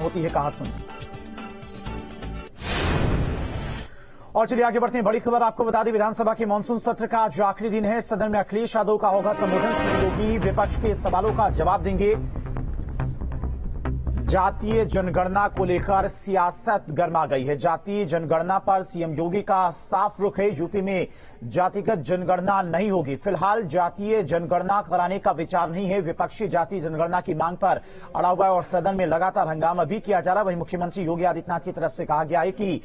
होती है कहां सुनी। और चलिए आगे बढ़ते हैं। बड़ी खबर आपको बता दें, विधानसभा के मानसून सत्र का आज आखिरी दिन है। सदन में अखिलेश यादव का होगा संबोधन। सीएम योगी विपक्ष के सवालों का जवाब देंगे। जातीय जनगणना को लेकर सियासत गर्मा गई है। जातीय जनगणना पर सीएम योगी का साफ रुख है। यूपी में जातिगत जनगणना नहीं होगी। फिलहाल जातीय जनगणना कराने का विचार नहीं है। विपक्षी जातीय जनगणना की मांग पर अड़ा हुआ है और सदन में लगातार हंगामा भी किया जा रहा है। वहीं मुख्यमंत्री योगी आदित्यनाथ की तरफ से कहा गया है कि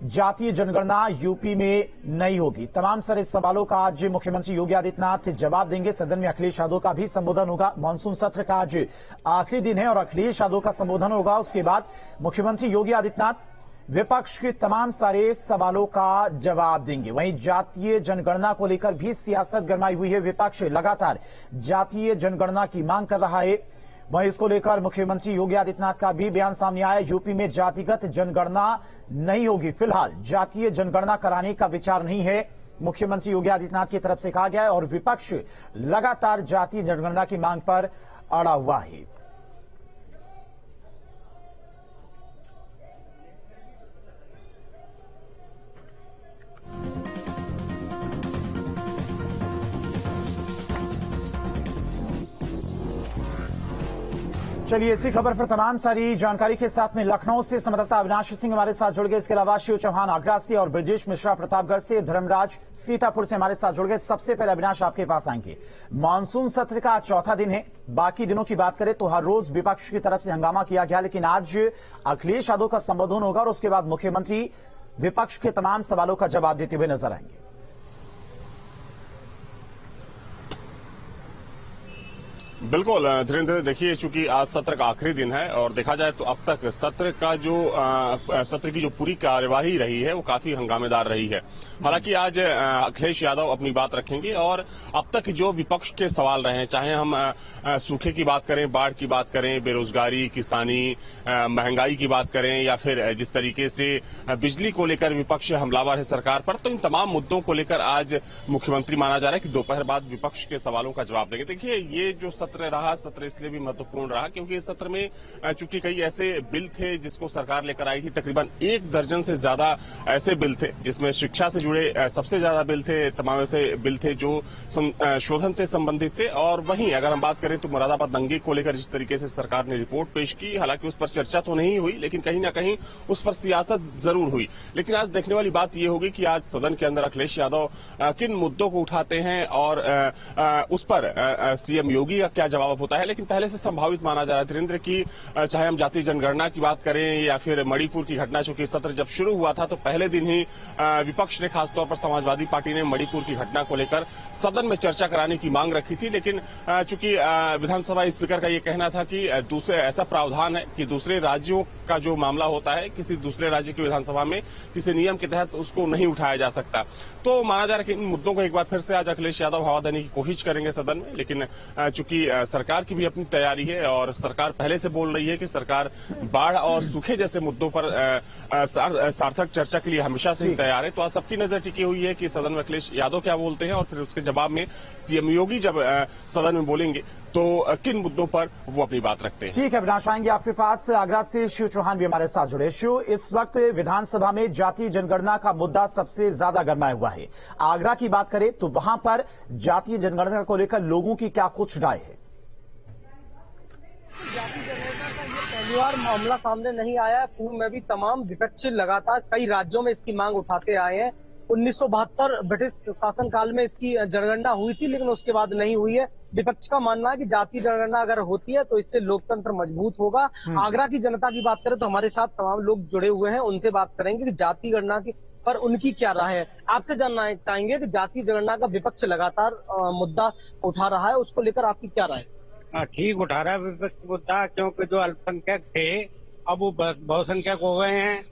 जातीय जनगणना यूपी में नहीं होगी। तमाम सारे सवालों का आज मुख्यमंत्री योगी आदित्यनाथ जवाब देंगे। सदन में अखिलेश यादव का भी संबोधन होगा। मानसून सत्र का आज आखिरी दिन है और अखिलेश यादव का संबोधन होगा। उसके बाद मुख्यमंत्री योगी आदित्यनाथ विपक्ष के तमाम सारे सवालों का जवाब देंगे। वहीं जातीय जनगणना को लेकर भी सियासत गरमाई हुई है। विपक्ष लगातार जातीय जनगणना की मांग कर रहा है। वहीं इसको लेकर मुख्यमंत्री योगी आदित्यनाथ का भी बयान सामने आया। यूपी में जातिगत जनगणना नहीं होगी। फिलहाल जातीय जनगणना कराने का विचार नहीं है, मुख्यमंत्री योगी आदित्यनाथ की तरफ से कहा गया है और विपक्ष लगातार जातीय जनगणना की मांग पर अड़ा हुआ है। चलिए इसी खबर पर तमाम सारी जानकारी के साथ में लखनऊ से संवाददाता अविनाश सिंह हमारे साथ जुड़ गए। इसके अलावा शिव चौहान आगरा से और ब्रजेश मिश्रा प्रतापगढ़ से, धर्मराज सीतापुर से हमारे साथ जुड़ गए। सबसे पहले अविनाश आपके पास आएंगे। मानसून सत्र का चौथा दिन है। बाकी दिनों की बात करें तो हर रोज विपक्ष की तरफ से हंगामा किया गया, लेकिन आज अखिलेश यादव का संबोधन होगा और उसके बाद मुख्यमंत्री विपक्ष के तमाम सवालों का जवाब देते हुए नजर आएंगे। बिल्कुल धीरेन्द्र, देखिए चूंकि आज सत्र का आखिरी दिन है और देखा जाए तो अब तक सत्र की जो पूरी कार्यवाही रही है वो काफी हंगामेदार रही है। हालांकि आज अखिलेश यादव अपनी बात रखेंगे और अब तक जो विपक्ष के सवाल रहे हैं, चाहे हम सूखे की बात करें, बाढ़ की बात करें, बेरोजगारी, किसानी, महंगाई की बात करें या फिर जिस तरीके से बिजली को लेकर विपक्ष हमलावर है सरकार पर, तो इन तमाम मुद्दों को लेकर आज मुख्यमंत्री माना जा रहा है कि दोपहर बाद विपक्ष के सवालों का जवाब देंगे। देखिए ये जो सत्र इसलिए भी महत्वपूर्ण रहा क्योंकि इस सत्र में चूंकि कई ऐसे बिल थे जिसको सरकार लेकर आई थी। तकरीबन 1 दर्जन से ज्यादा ऐसे बिल थे जिसमें शिक्षा से जुड़े सबसे ज्यादा बिल थे। तमाम ऐसे बिल थे जो शोधन से संबंधित थे। और वहीं अगर हम बात करें तो मुरादाबाद दंगे को लेकर जिस तरीके से सरकार ने रिपोर्ट पेश की, हालांकि उस पर चर्चा तो नहीं हुई लेकिन कहीं ना कहीं उस पर सियासत जरूर हुई। लेकिन आज देखने वाली बात यह होगी कि आज सदन के अंदर अखिलेश यादव किन मुद्दों को उठाते हैं और उस पर सीएम योगी का क्या जवाब होता है। लेकिन पहले से संभावित माना जा रहा है धीरेन्द्र की, चाहे हम जातीय जनगणना की बात करें या फिर मणिपुर की घटना, चूंकि सत्र जब शुरू हुआ था तो पहले दिन ही विपक्ष ने खासतौर पर समाजवादी पार्टी ने मणिपुर की घटना को लेकर सदन में चर्चा कराने की मांग रखी थी। लेकिन चूंकि विधानसभा स्पीकर का यह कहना था कि दूसरे ऐसा प्रावधान है कि दूसरे राज्यों का जो मामला होता है किसी दूसरे राज्य की विधानसभा में किसी नियम के तहत उसको नहीं उठाया जा सकता, तो माना जा रहा है कि इन मुद्दों को एक बार फिर से आज अखिलेश यादव हवा देने की कोशिश करेंगे सदन में। लेकिन चूंकि सरकार की भी अपनी तैयारी है और सरकार पहले से बोल रही है कि सरकार बाढ़ और सूखे जैसे मुद्दों पर सार्थक चर्चा के लिए हमेशा से ही तैयार है, तो आज सबकी नजर टिकी हुई है कि सदन में अखिलेश यादव क्या बोलते हैं और फिर उसके जवाब में सीएम योगी जब सदन में बोलेंगे तो किन मुद्दों पर वो अपनी बात रखते हैं। ठीक है अविनाश, आएंगे आपके पास। आगरा से शिव चौहान भी हमारे साथ जुड़े। शिव, इस वक्त विधानसभा में जातीय जनगणना का मुद्दा सबसे ज्यादा गरमाया हुआ है। आगरा की बात करें तो वहां पर जातीय जनगणना को लेकर लोगों की क्या कुछ राय है? जातीय जनगणना का ये पहली बार मामला सामने नहीं आया है। पूर्व में भी तमाम विपक्षी लगातार कई राज्यों में इसकी मांग उठाते आए हैं। 1972 ब्रिटिश शासनकाल में इसकी जनगणना हुई थी लेकिन उसके बाद नहीं हुई है। विपक्ष का मानना है कि जातीय जनगणना अगर होती है तो इससे लोकतंत्र मजबूत होगा। आगरा की जनता की बात करें तो हमारे साथ तमाम लोग जुड़े हुए हैं, उनसे बात करेंगे कि जातीय गणना की पर उनकी क्या राय है। आपसे जानना चाहेंगे कि जातीय जनगणना का विपक्ष लगातार मुद्दा उठा रहा है, उसको लेकर आपकी क्या राय है? ठीक उठा रहा है विपक्ष मुद्दा, क्योंकि जो अल्पसंख्यक थे अब वो बहुसंख्यक हो गए हैं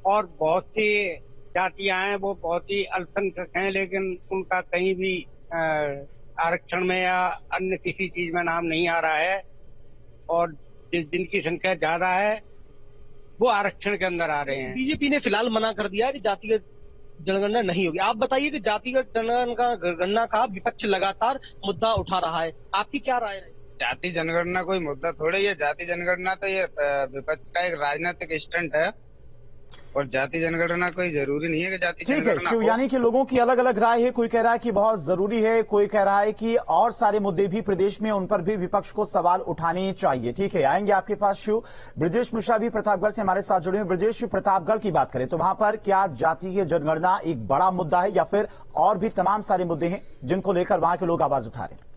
और बहुत सी जातियां हैं वो बहुत ही अल्पसंख्यक हैं लेकिन उनका कहीं भी आरक्षण में या अन्य किसी चीज में नाम नहीं आ रहा है और जिनकी संख्या ज्यादा है वो आरक्षण के अंदर आ रहे हैं। बीजेपी ने फिलहाल मना कर दिया है कि जातीय जनगणना नहीं होगी। आप बताइए कि जातिगत जनगणना का विपक्ष लगातार मुद्दा उठा रहा है, आपकी क्या राय है? जाति जनगणना कोई मुद्दा थोड़ी है। जाति जनगणना तो ये विपक्ष का एक राजनीतिक स्टंट है और जाति जनगणना कोई जरूरी नहीं है कि जाति ठीक है जनगणना शिव, हो। यानी कि लोगों की अलग अलग राय है। कोई कह रहा है कि बहुत जरूरी है, कोई कह रहा है कि और सारे मुद्दे भी प्रदेश में, उन पर भी विपक्ष को सवाल उठाने चाहिए। ठीक है, आएंगे आपके पास शिव। ब्रजेश मिश्रा भी प्रतापगढ़ से हमारे साथ जुड़े हैं। ब्रजेश, प्रतापगढ़ की बात करें तो वहां पर क्या जातीय जनगणना एक बड़ा मुद्दा है या फिर और भी तमाम सारे मुद्दे हैं जिनको लेकर वहां के लोग आवाज उठा रहे हैं?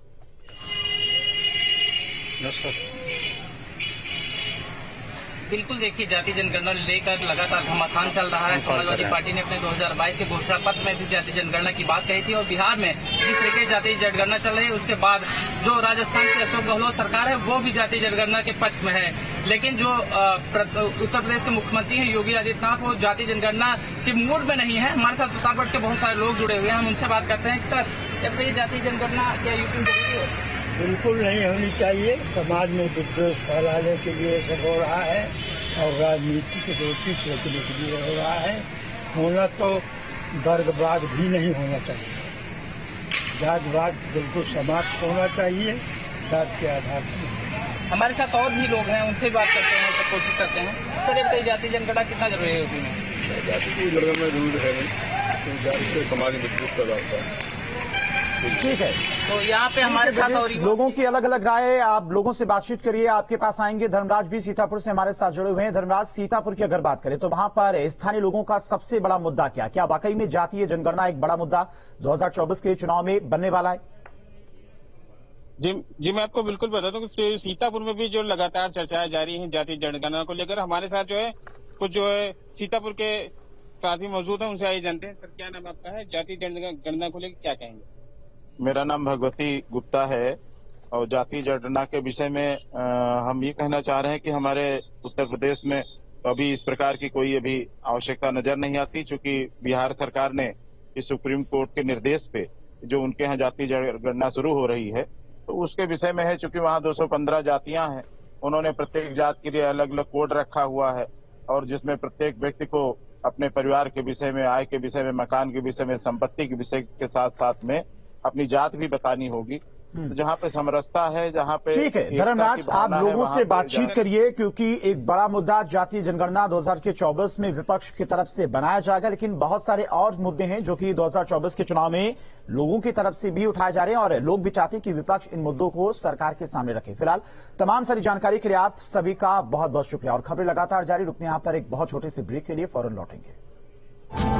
बिल्कुल, देखिए जाति जनगणना लेकर लगातार घमासान चल रहा है। समाजवादी पार्टी ने अपने 2022 के घोषणा पत्र में भी जाति जनगणना की बात कही थी और बिहार में जिस तरीके से जाति जनगणना चल रही है उसके बाद जो राजस्थान की अशोक गहलोत सरकार है वो भी जाति जनगणना के पक्ष में है। लेकिन जो उत्तर प्रदेश के मुख्यमंत्री हैं योगी आदित्यनाथ, वो जाति जनगणना के मूड में नहीं है। हमारे साथ प्रतापगढ़ के बहुत सारे लोग जुड़े हुए हैं, हम उनसे बात करते हैं कि सर, जब ये जाति जनगणना क्या यूपी में जरूरी है? बिल्कुल नहीं होनी चाहिए। समाज में विद्वेष फैलाने के लिए सब हो रहा है और राजनीतिक रोटी सेकने के लिए हो रहा है। होना तो वर्गवाद भी नहीं होना चाहिए। जातवाद बिल्कुल समाप्त होना चाहिए, जात के आधार पर। हमारे साथ और भी लोग हैं, उनसे बात करते हैं, तो कोशिश करते हैं। सर, ये बताइए जाति जनगणना कितना जरूरी है यूपी में? जाति की जनगणना जरूर है नहीं, जाति से समाज में विद्वेष पैदा होता है। ठीक है, तो यहाँ पे हमारे साथ और लोगों की अलग अलग राय है। आप लोगों से बातचीत करिए, आपके पास आएंगे। धर्मराज भी सीतापुर से हमारे साथ जुड़े हुए हैं। धर्मराज, सीतापुर की अगर बात करें तो वहां पर स्थानीय लोगों का सबसे बड़ा मुद्दा क्या वाकई में जातीय जनगणना एक बड़ा मुद्दा 2024 के चुनाव में बनने वाला है? जी, मैं आपको बिल्कुल बता दूं कि सीतापुर में भी जो लगातार चर्चाएं जारी हैं जाति जनगणना को लेकर। हमारे साथ जो है कुछ जो है सीतापुर के साथी मौजूद हैं, उनसे आइए जानते हैं। सर, क्या नाम आपका है? जाति जनगणना को लेकर क्या कहेंगे? मेरा नाम भगवती गुप्ता है और जाति जनगणना के विषय में हम ये कहना चाह रहे हैं कि हमारे उत्तर प्रदेश में अभी इस प्रकार की कोई अभी आवश्यकता नजर नहीं आती, क्योंकि बिहार सरकार ने इस सुप्रीम कोर्ट के निर्देश पे जो उनके यहाँ जाति जनगणना शुरू हो रही है तो उसके विषय में है। चूंकि वहाँ 215 जातियां हैं, उन्होंने प्रत्येक जात के लिए अलग अलग कोड रखा हुआ है और जिसमें प्रत्येक व्यक्ति को अपने परिवार के विषय में, आय के विषय में, मकान के विषय में, संपत्ति के विषय के साथ साथ में अपनी जात भी बतानी होगी। तो जहाँ पे समरसता है, जहाँ पे ठीक है धर्मराज, आप लोगों से बातचीत करिए, क्योंकि एक बड़ा मुद्दा जातीय जनगणना 2024 में विपक्ष की तरफ से बनाया जाएगा, लेकिन बहुत सारे और मुद्दे हैं जो कि 2024 के चुनाव में लोगों की तरफ से भी उठाए जा रहे हैं और लोग भी चाहते हैं कि विपक्ष इन मुद्दों को सरकार के सामने रखे। फिलहाल तमाम सारी जानकारी के लिए आप सभी का बहुत बहुत शुक्रिया और खबरें लगातार जारी। रुकने यहाँ पर एक बहुत छोटे से ब्रेक के लिए, फौरन लौटेंगे।